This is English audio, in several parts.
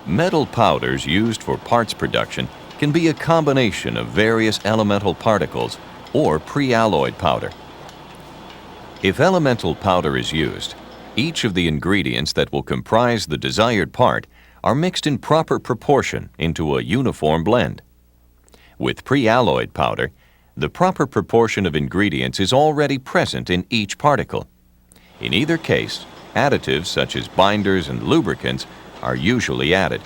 Metal powders used for parts production can be a combination of various elemental particles or pre-alloyed powder. If elemental powder is used, each of the ingredients that will comprise the desired part are mixed in proper proportion into a uniform blend. With pre-alloyed powder, the proper proportion of ingredients is already present in each particle. In either case, additives such as binders and lubricants are usually added.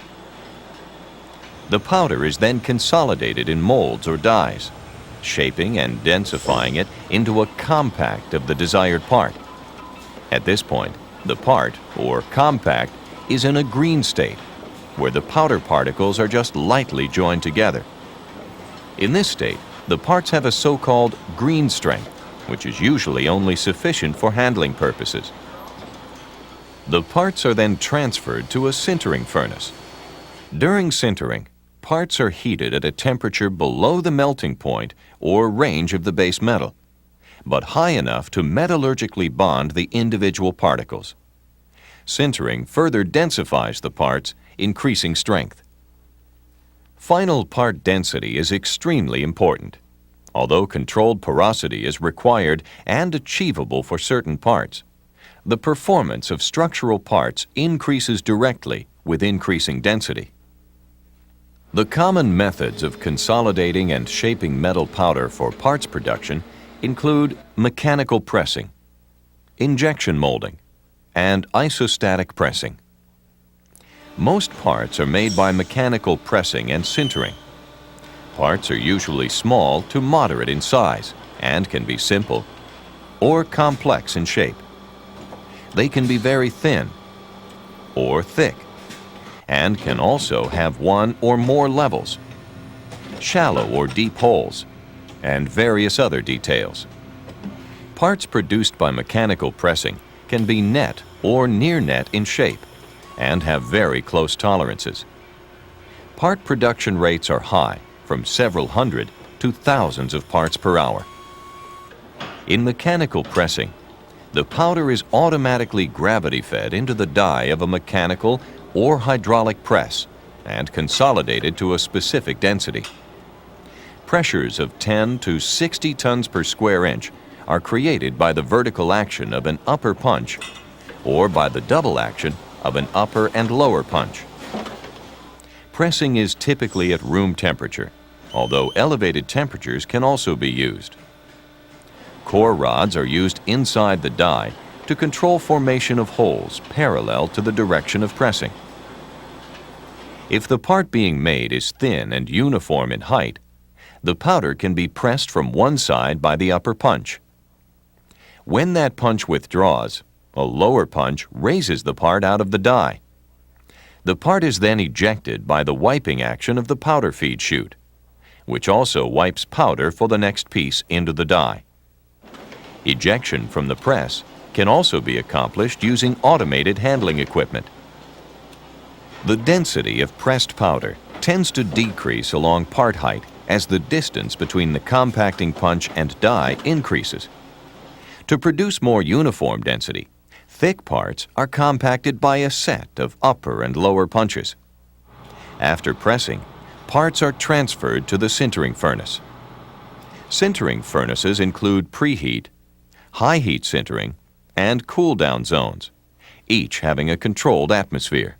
The powder is then consolidated in molds or dies, shaping and densifying it into a compact of the desired part. At this point, the part, or compact, is in a green state, where the powder particles are just lightly joined together. In this state, the parts have a so-called green strength, which is usually only sufficient for handling purposes. The parts are then transferred to a sintering furnace. During sintering, parts are heated at a temperature below the melting point or range of the base metal, but high enough to metallurgically bond the individual particles. Sintering further densifies the parts, increasing strength. Final part density is extremely important. Although controlled porosity is required and achievable for certain parts, the performance of structural parts increases directly with increasing density. The common methods of consolidating and shaping metal powder for parts production include mechanical pressing, injection molding, and isostatic pressing. Most parts are made by mechanical pressing and sintering. Parts are usually small to moderate in size and can be simple or complex in shape. They can be very thin or thick and can also have one or more levels, shallow or deep holes, and various other details. Parts produced by mechanical pressing can be net or near net in shape and have very close tolerances. Part production rates are high, from several hundred to thousands of parts per hour. In mechanical pressing, the powder is automatically gravity-fed into the die of a mechanical or hydraulic press and consolidated to a specific density. Pressures of 10 to 60 tons per square inch are created by the vertical action of an upper punch or by the double action of an upper and lower punch. Pressing is typically at room temperature, although elevated temperatures can also be used. Core rods are used inside the die to control formation of holes parallel to the direction of pressing. If the part being made is thin and uniform in height, the powder can be pressed from one side by the upper punch. When that punch withdraws, a lower punch raises the part out of the die. The part is then ejected by the wiping action of the powder feed chute, which also wipes powder for the next piece into the die. Ejection from the press can also be accomplished using automated handling equipment. The density of pressed powder tends to decrease along part height as the distance between the compacting punch and die increases. To produce more uniform density, thick parts are compacted by a set of upper and lower punches. After pressing, parts are transferred to the sintering furnace. Sintering furnaces include preheat, high heat sintering, and cool-down zones, each having a controlled atmosphere.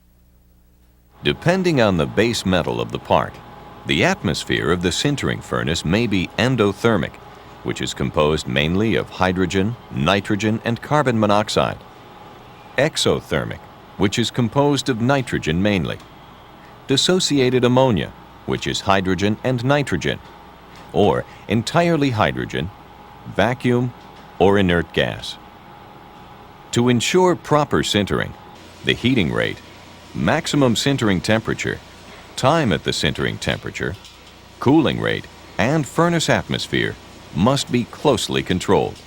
Depending on the base metal of the part, the atmosphere of the sintering furnace may be endothermic, which is composed mainly of hydrogen, nitrogen, and carbon monoxide. Exothermic, which is composed of nitrogen mainly. Dissociated ammonia, which is hydrogen and nitrogen. Or entirely hydrogen, vacuum, or inert gas. To ensure proper sintering, the heating rate, maximum sintering temperature, time at the sintering temperature, cooling rate, and furnace atmosphere must be closely controlled.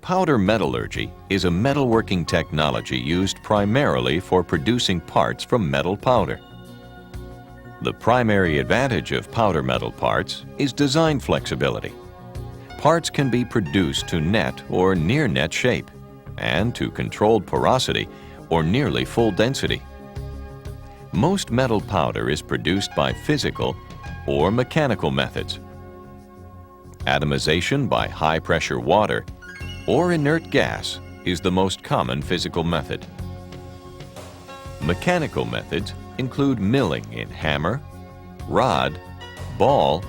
Powder metallurgy is a metalworking technology used primarily for producing parts from metal powder. The primary advantage of powder metal parts is design flexibility. Parts can be produced to net or near net shape and to controlled porosity or nearly full density. Most metal powder is produced by physical or mechanical methods. Atomization by high-pressure water or inert gas is the most common physical method. Mechanical methods include milling in hammer, rod, ball,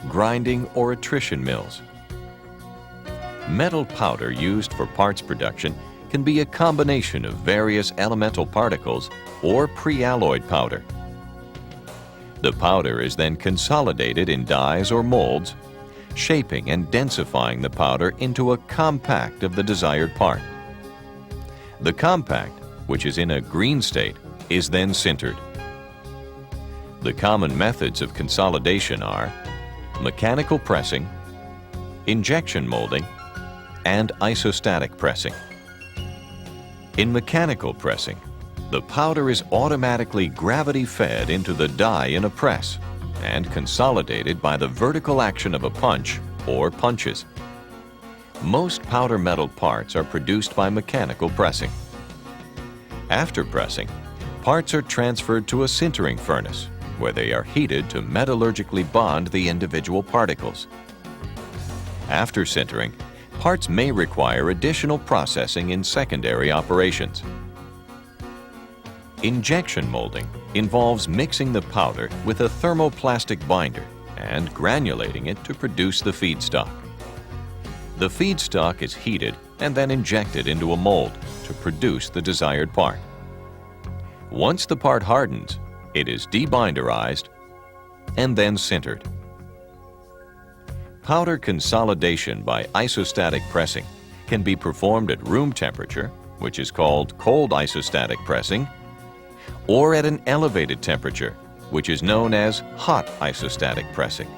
grinding, or attrition mills. Metal powder used for parts production can be a combination of various elemental particles or pre-alloyed powder. The powder is then consolidated in dies or molds, shaping and densifying the powder into a compact of the desired part. The compact, which is in a green state, is then sintered. The common methods of consolidation are mechanical pressing, injection molding, and isostatic pressing. In mechanical pressing, the powder is automatically gravity-fed into the die in a press and consolidated by the vertical action of a punch or punches. Most powder metal parts are produced by mechanical pressing. After pressing, parts are transferred to a sintering furnace, where they are heated to metallurgically bond the individual particles. After sintering, parts may require additional processing in secondary operations. Injection molding involves mixing the powder with a thermoplastic binder and granulating it to produce the feedstock. The feedstock is heated and then injected into a mold to produce the desired part. Once the part hardens, it is debinderized and then sintered. Powder consolidation by isostatic pressing can be performed at room temperature, which is called cold isostatic pressing, or at an elevated temperature, which is known as hot isostatic pressing.